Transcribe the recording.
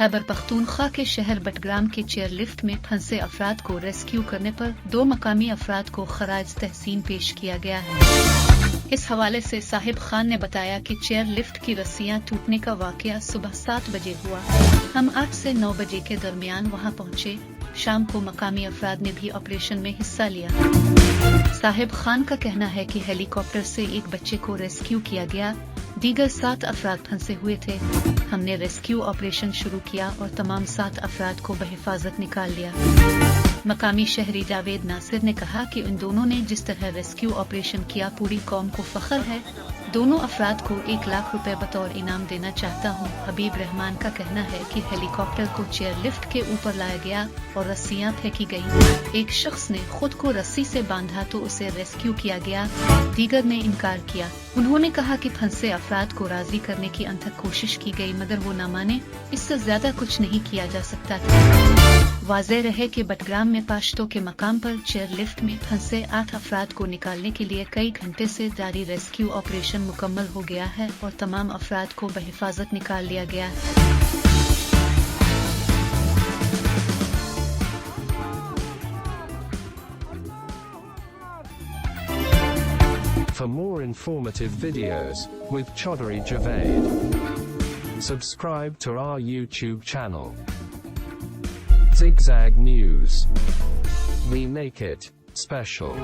खैबर पख्तूनख्वा के शहर बटग्राम के चेयरलिफ्ट में फंसे अफराद को रेस्क्यू करने पर 2 मकामी अफराद को खराज तहसीन पेश किया गया है। इस हवाले से साहिब खान ने बताया कि चेयरलिफ्ट की रस्सियां टूटने का वाकया सुबह 7 बजे हुआ। हम 8 से 9 बजे के दरमियान वहां पहुंचे। शाम को मकामी अफराद ने भी ऑपरेशन में हिस्सा लिया। साहिब खान का कहना है कि हेलीकॉप्टर से एक बच्चे को रेस्क्यू किया गया, दीगर 7 अफराद फंसे हुए थे। हमने रेस्क्यू ऑपरेशन शुरू किया और तमाम 7 अफराद को बहिफाजत निकाल लिया। मकामी शहरी जावेद नासिर ने कहा कि उन दोनों ने जिस तरह रेस्क्यू ऑपरेशन किया पूरी कौम को फख्र है। दोनों अफराद को 1 लाख रुपए बतौर इनाम देना चाहता हूँ। हबीब रहमान का कहना है कि हेलीकॉप्टर को चेयरलिफ्ट के ऊपर लाया गया और रस्सियां फेंकी गई। एक शख्स ने खुद को रस्सी से बांधा तो उसे रेस्क्यू किया गया, दीगर ने इनकार किया। उन्होंने कहा कि फंसे अफराद को राजी करने की अनथक कोशिश की गई मगर वो न माने। इससे ज्यादा कुछ नहीं किया जा सकता था। वाज़ेह रहे कि बटग्राम में पाश्तों के मकाम पर चेयरलिफ्ट में फंसे 8 अफराद को निकालने के लिए कई घंटे से जारी रेस्क्यू ऑपरेशन मुकम्मल हो गया है और तमाम अफराद को बहिफाजत निकाल लिया गया है। For more informative videos with Chaudhary Javed, subscribe to our YouTube channel. Zigzag News. We make it special.